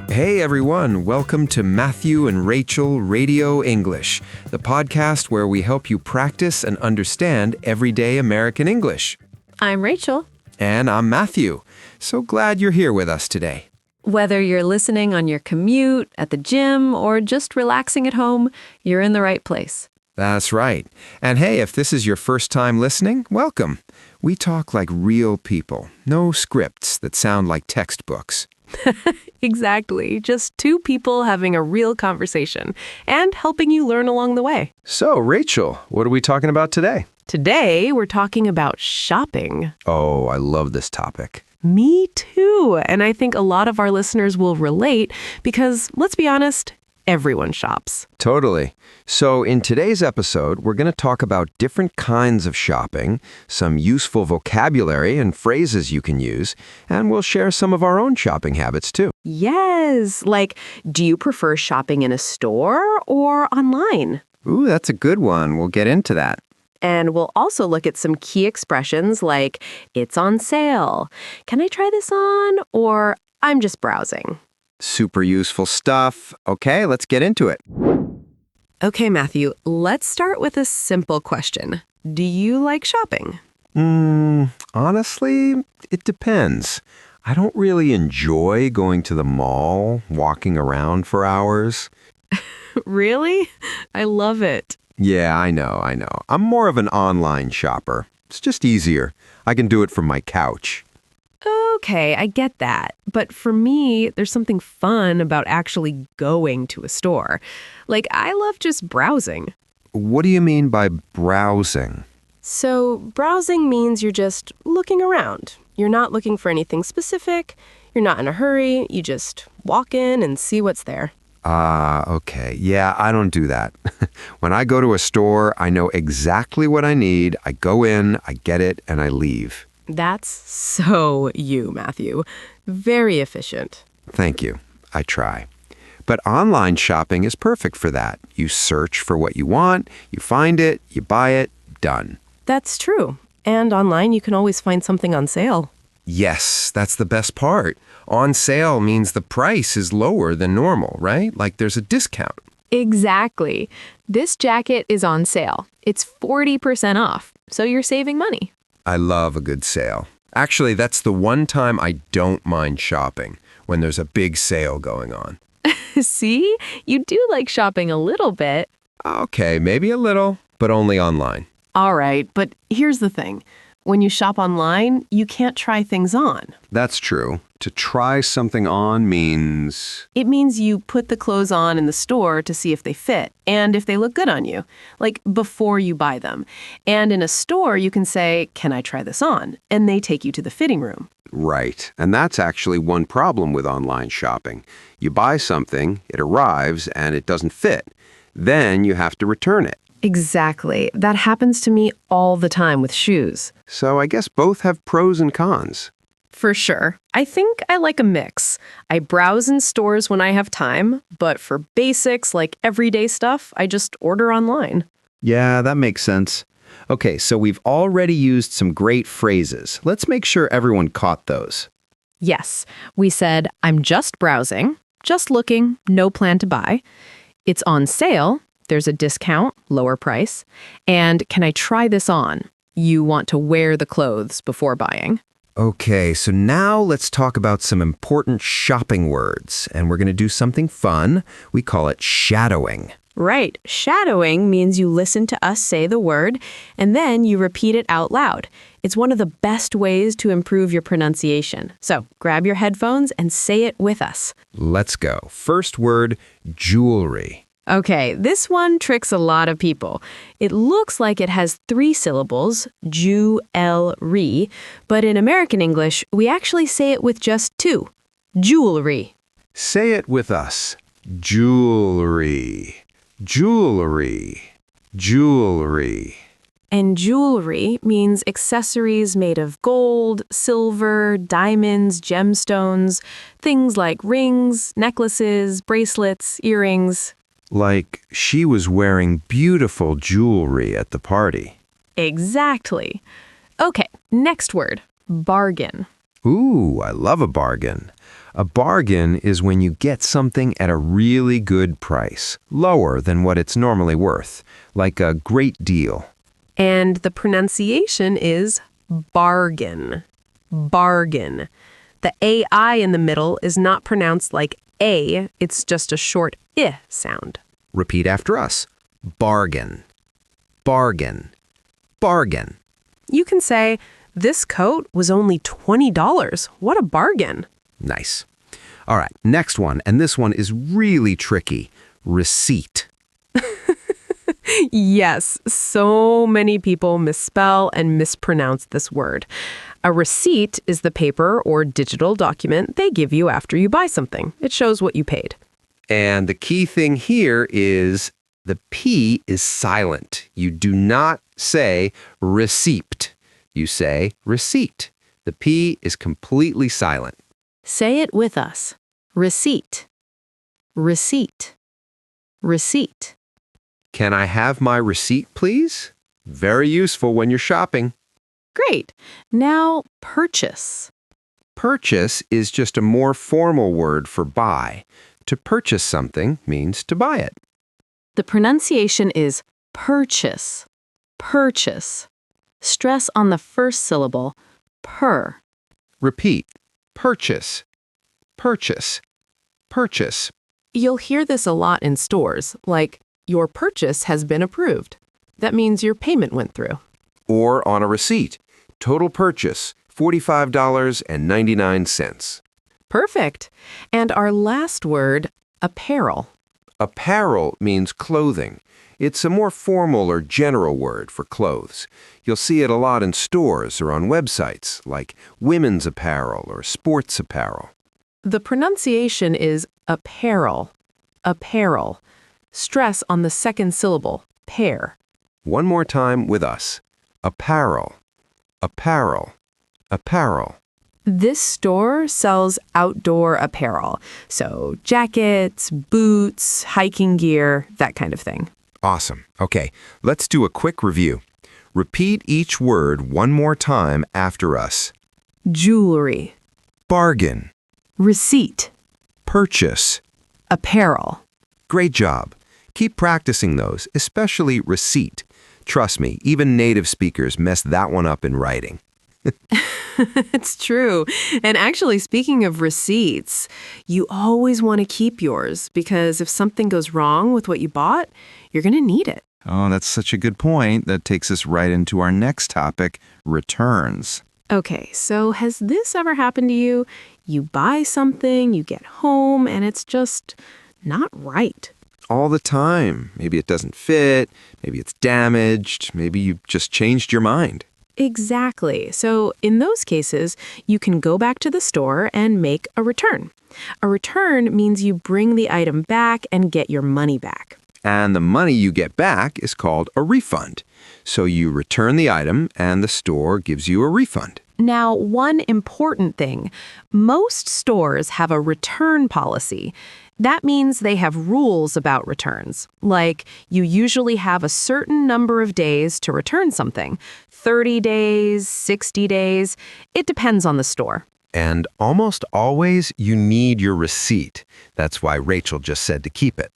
Hey everyone, welcome to Matthew and Rachel Radio English, the podcast where we help you practice and understand everyday American English. I'm Rachel. And I'm Matthew. So glad you're here with us today. Whether you're listening on your commute, at the gym, or just relaxing at home, you're in the right place. That's right. And hey, if this is your first time listening, welcome. We talk like real people, no scripts that sound like textbooks. Exactly. Just two people having a real conversation and helping you learn along the way. So, Rachel, what are we talking about today? Today, we're talking about shopping. Oh, I love this topic. Me too. And I think a lot of our listeners will relate because, let's be honest, everyone shops. Totally. So in today's episode, we're going to talk about different kinds of shopping, some useful vocabulary and phrases you can use, and we'll share some of our own shopping habits too. Yes. Like, do you prefer shopping in a store or online? Ooh, that's a good one. We'll get into that. And we'll also look at some key expressions like, it's on sale, can I try this on, or I'm just browsing. Super useful stuff. Okay, let's get into it. Okay, Matthew, let's start with a simple question. Do you like shopping? Honestly, it depends. I don't really enjoy going to the mall, walking around for hours. Really? I love it. Yeah, I know. I'm more of an online shopper. It's just easier. I can do it from my couch. Okay, I get that. But for me, there's something fun about actually going to a store. Like, I love just browsing. What do you mean by browsing? So, browsing means you're just looking around. You're not looking for anything specific. You're not in a hurry. You just walk in and see what's there. Okay. Yeah, I don't do that. When I go to a store, I know exactly what I need. I go in, I get it, and I leave. That's so you, Matthew. Very efficient. Thank you. I try. But online shopping is perfect for that. You search for what you want, you find it, you buy it, done. That's true. And online, you can always find something on sale. Yes, that's the best part. On sale means the price is lower than normal, right? Like there's a discount. Exactly. This jacket is on sale. It's 40% off, so you're saving money. I love a good sale. Actually, that's the one time I don't mind shopping, when there's a big sale going on. See? You do like shopping a little bit. Okay, maybe a little, but only online. All right, but here's the thing. When you shop online, you can't try things on. That's true. To try something on means... It means you put the clothes on in the store to see if they fit and if they look good on you, like before you buy them. And in a store, you can say, can I try this on? And they take you to the fitting room. Right. And that's actually one problem with online shopping. You buy something, it arrives, and it doesn't fit. Then you have to return it. Exactly. That happens to me all the time with shoes. So I guess both have pros and cons. For sure. I think I like a mix. I browse in stores when I have time, but for basics like everyday stuff, I just order online. Yeah, that makes sense. Okay, so we've already used some great phrases. Let's make sure everyone caught those. Yes, we said, I'm just browsing, just looking, no plan to buy. It's on sale. There's a discount, lower price. And can I try this on? You want to wear the clothes before buying. Okay, so now let's talk about some important shopping words. And we're going to do something fun. We call it shadowing. Right. Shadowing means you listen to us say the word, and then you repeat it out loud. It's one of the best ways to improve your pronunciation. So grab your headphones and say it with us. Let's go. First word, jewelry. Okay, this one tricks a lot of people. It looks like it has 3 syllables, jewelry, but in American English, we actually say it with just 2, jewelry. Say it with us. Jewelry, jewelry, jewelry. And jewelry means accessories made of gold, silver, diamonds, gemstones, things like rings, necklaces, bracelets, earrings. Like she was wearing beautiful jewelry at the party. Exactly. Okay, next word, Bargain. Ooh, I love a bargain. A bargain is when you get something at a really good price, lower than what it's normally worth, like a great deal. And the pronunciation is bargain. Bargain. The AI in the middle is not pronounced like A, it's just a short I sound. Repeat after us. Bargain. Bargain. Bargain. You can say, this coat was only $20. What a bargain. Nice. All right, next one, and this one is really tricky. Receipt. Yes, so many people misspell and mispronounce this word. A receipt is the paper or digital document they give you after you buy something. It shows what you paid. And the key thing here is the P is silent. You do not say receipt. You say receipt. The P is completely silent. Say it with us. Receipt. Receipt. Receipt. Can I have my receipt, please? Very useful when you're shopping. Great. Now, purchase. Purchase is just a more formal word for buy. To purchase something means to buy it. The pronunciation is purchase. Purchase. Stress on the first syllable, per. Repeat. Purchase. Purchase. Purchase. You'll hear this a lot in stores, like, your purchase has been approved. That means your payment went through. Or on a receipt. Total purchase, $45.99. Perfect. And our last word, apparel. Apparel means clothing. It's a more formal or general word for clothes. You'll see it a lot in stores or on websites, like women's apparel or sports apparel. The pronunciation is apparel. Apparel. Stress on the second syllable, pair. One more time with us. Apparel. Apparel. Apparel. This store sells outdoor apparel, so jackets, boots, hiking gear, that kind of thing. Awesome. Okay, let's do a quick review. Repeat each word one more time after us. Jewelry, Bargain. receipt, Purchase. apparel. Great job. Keep practicing those, especially receipt. Trust me, even native speakers mess that one up in writing. It's true. And actually, speaking of receipts, you always want to keep yours because if something goes wrong with what you bought, you're going to need it. Oh, that's such a good point. That takes us right into our next topic, returns. Okay, so has this ever happened to you? You buy something, you get home, and it's just not right. All the time. Maybe it doesn't fit, maybe it's damaged, maybe you just changed your mind. Exactly. So in those cases, you can go back to the store and make a return. A return means you bring the item back and get your money back. And the money you get back is called a refund. So you return the item and the store gives you a refund. Now, one important thing, most stores have a return policy. That means they have rules about returns. Like, you usually have a certain number of days to return something. 30 days, 60 days. It depends on the store. And almost always you need your receipt. That's why Rachel just said to keep it.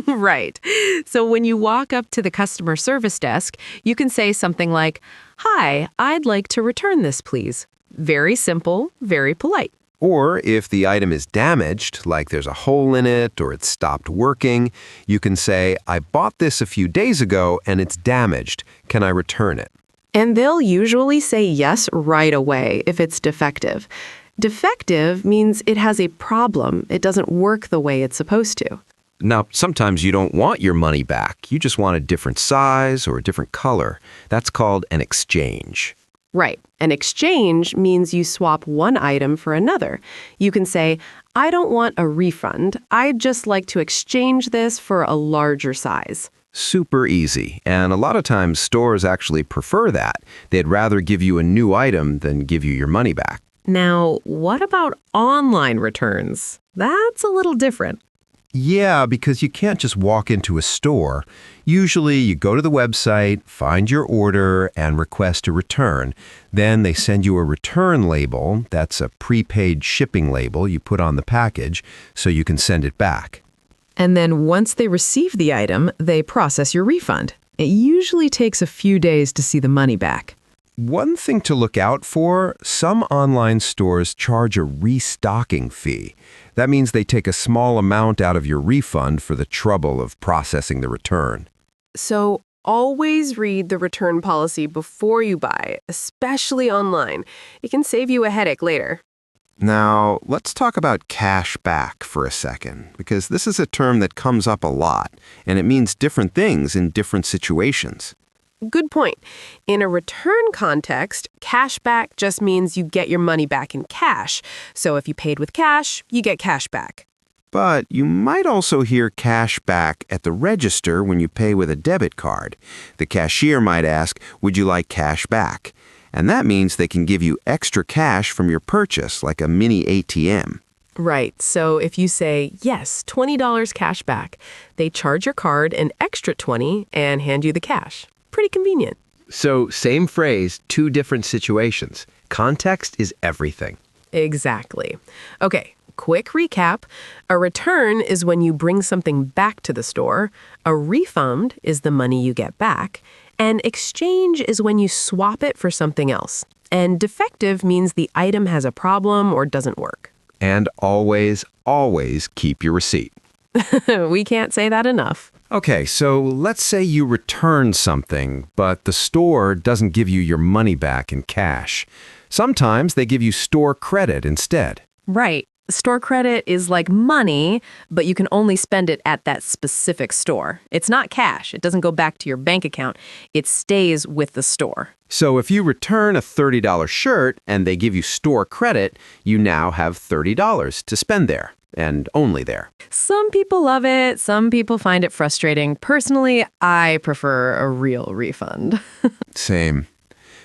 Right. So when you walk up to the customer service desk, you can say something like, "Hi, I'd like to return this, please." Very simple, very polite. Or if the item is damaged, like there's a hole in it or it's stopped working, you can say, "I bought this a few days ago and it's damaged. Can I return it?" And they'll usually say yes right away if it's defective. Defective means it has a problem. It doesn't work the way it's supposed to. Now, sometimes you don't want your money back. You just want a different size or a different color. That's called an exchange. Right. An exchange means you swap one item for another. You can say, "I don't want a refund. I'd just like to exchange this for a larger size." Super easy. And a lot of times stores actually prefer that. They'd rather give you a new item than give you your money back. Now, what about online returns? That's a little different. Yeah, because you can't just walk into a store. Usually you go to the website, find your order, and request a return. Then they send you a return label. That's a prepaid shipping label you put on the package so you can send it back. And then once they receive the item, they process your refund. It usually takes a few days to see the money back. One thing to look out for, some online stores charge a restocking fee. That means they take a small amount out of your refund for the trouble of processing the return. So always read the return policy before you buy, especially online. It can save you a headache later. Now, let's talk about cash back for a second, because this is a term that comes up a lot, and it means different things in different situations. Good point. In a return context, cash back just means you get your money back in cash. So if you paid with cash, you get cash back. But you might also hear cash back at the register when you pay with a debit card. The cashier might ask, "Would you like cash back?" And that means they can give you extra cash from your purchase, like a mini ATM. Right. So if you say, yes, $20 cash back, they charge your card an extra $20 and hand you the cash. Pretty convenient. So, same phrase, two different situations. Context is everything. Exactly. Okay, quick recap. A return is when you bring something back to the store. A refund is the money you get back. And exchange is when you swap it for something else. And defective means the item has a problem or doesn't work. And always, always keep your receipt. We can't say that enough. Okay, so let's say you return something, but the store doesn't give you your money back in cash. Sometimes they give you store credit instead. Right. Store credit is like money, but you can only spend it at that specific store. It's not cash. It doesn't go back to your bank account. It stays with the store. So if you return a $30 shirt and they give you store credit, you now have $30 to spend there, and only there. Some people love it. Some people find it frustrating. Personally, I prefer a real refund. Same.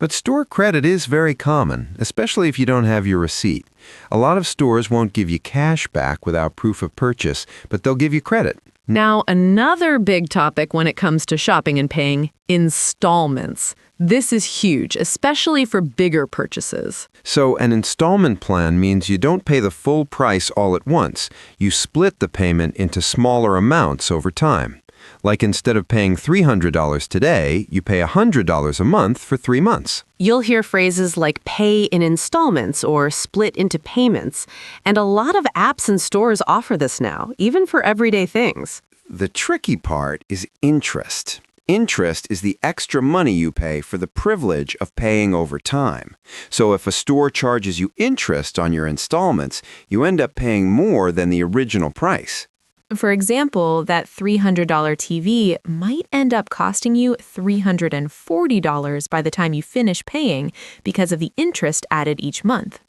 But store credit is very common, especially if you don't have your receipt. A lot of stores won't give you cash back without proof of purchase, but they'll give you credit. Now, another big topic when it comes to shopping and paying, installments. This is huge, especially for bigger purchases. So an installment plan means you don't pay the full price all at once. You split the payment into smaller amounts over time. Like instead of paying $300 today, you pay $100 a month for 3 months. You'll hear phrases like pay in installments or split into payments. And a lot of apps and stores offer this now, even for everyday things. The tricky part is interest. Interest is the extra money you pay for the privilege of paying over time. So if a store charges you interest on your installments, you end up paying more than the original price. For example, that $300 TV might end up costing you $340 by the time you finish paying because of the interest added each month.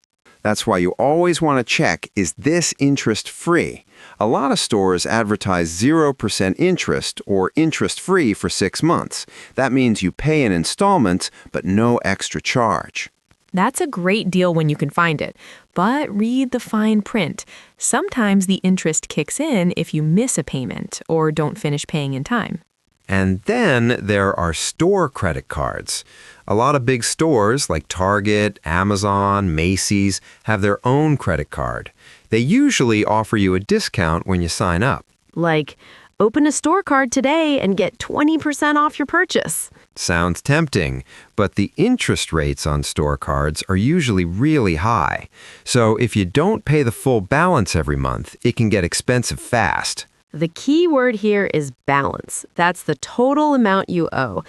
That's why you always want to check, is this interest free? A lot of stores advertise 0% interest or interest-free for 6 months. That means you pay in installments, but no extra charge. That's a great deal when you can find it, but read the fine print. Sometimes the interest kicks in if you miss a payment or don't finish paying in time. And then there are store credit cards. A lot of big stores like Target, Amazon, Macy's have their own credit card. They usually offer you a discount when you sign up. Like, open a store card today and get 20% off your purchase. Sounds tempting, but the interest rates on store cards are usually really high. So if you don't pay the full balance every month, it can get expensive fast. The key word here is balance. That's the total amount you owe.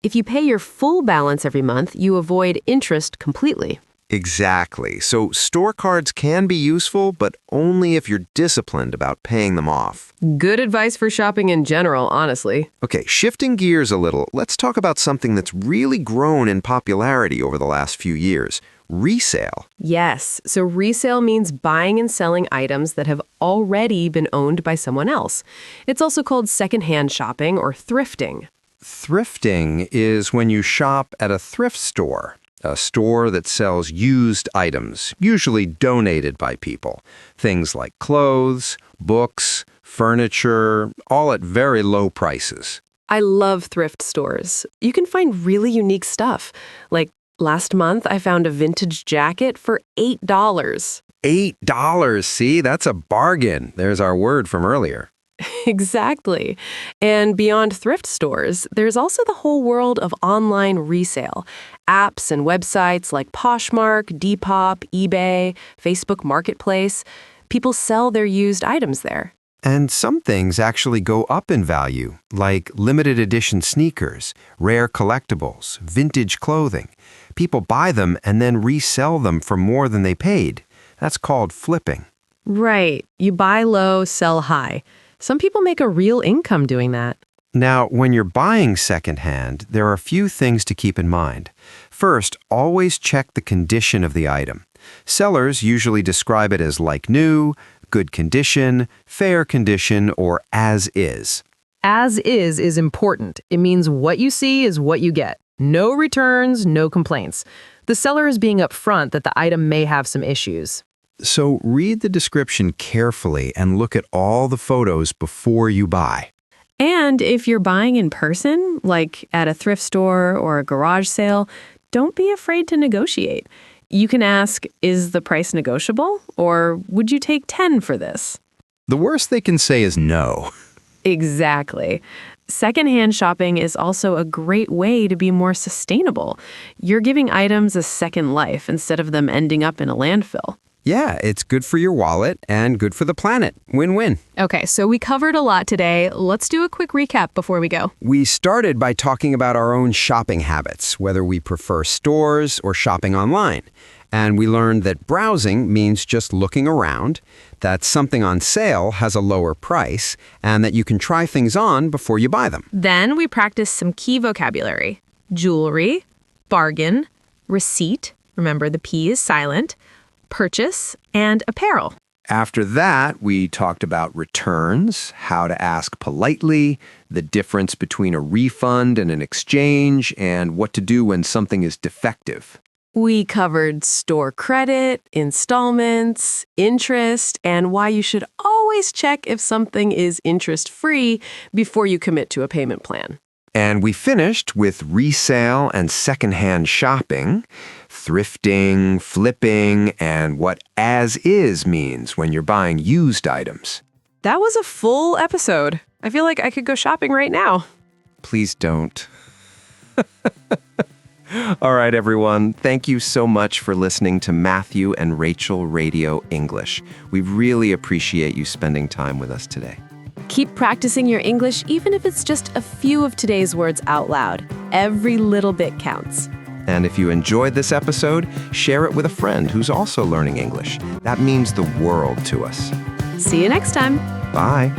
If you pay your full balance every month, you avoid interest completely. Exactly. So store cards can be useful, but only if you're disciplined about paying them off. Good advice for shopping in general, honestly. Okay, shifting gears a little, let's talk about something that's really grown in popularity over the last few years. Resale. Yes, so resale means buying and selling items that have already been owned by someone else. It's also called secondhand shopping or thrifting. Thrifting is when you shop at a thrift store, a store that sells used items, usually donated by people. Things like clothes, books, furniture, all at very low prices. I love thrift stores. You can find really unique stuff. Like last month, I found a vintage jacket for $8. $8, see? That's a bargain. There's our word from earlier. Exactly. And beyond thrift stores, there's also the whole world of online resale. Apps and websites like Poshmark, Depop, eBay, Facebook Marketplace. People sell their used items there. And some things actually go up in value, like limited edition sneakers, rare collectibles, vintage clothing. People buy them and then resell them for more than they paid. That's called flipping. Right. You buy low, sell high. Some people make a real income doing that. Now, when you're buying secondhand, there are a few things to keep in mind. First, always check the condition of the item. Sellers usually describe it as like new, good condition, fair condition, or as is. As is important. It means what you see is what you get. No returns, no complaints. The seller is being upfront that the item may have some issues. So read the description carefully and look at all the photos before you buy. And if you're buying in person, like at a thrift store or a garage sale, don't be afraid to negotiate. You can ask, is the price negotiable? Or would you take 10 for this? The worst they can say is no. Exactly. Secondhand shopping is also a great way to be more sustainable. You're giving items a second life instead of them ending up in a landfill. Yeah, it's good for your wallet and good for the planet. Win-win. Okay, so we covered a lot today. Let's do a quick recap before we go. We started by talking about our own shopping habits, whether we prefer stores or shopping online. And we learned that browsing means just looking around, that something on sale has a lower price, and that you can try things on before you buy them. Then we practiced some key vocabulary: jewelry, bargain, receipt, remember the P is silent, purchase, and apparel. After that, we talked about returns, how to ask politely, the difference between a refund and an exchange, and what to do when something is defective. We covered store credit, installments, interest, and why you should always check if something is interest-free before you commit to a payment plan. And we finished with resale and secondhand shopping, thrifting, flipping, and what as is means when you're buying used items. That was a full episode. I feel like I could go shopping right now. Please don't. All right, everyone. Thank you so much for listening to Matthew and Rachel Radio English. We really appreciate you spending time with us today. Keep practicing your English even if it's just a few of today's words out loud. Every little bit counts. And if you enjoyed this episode, share it with a friend who's also learning English. That means the world to us. See you next time. Bye.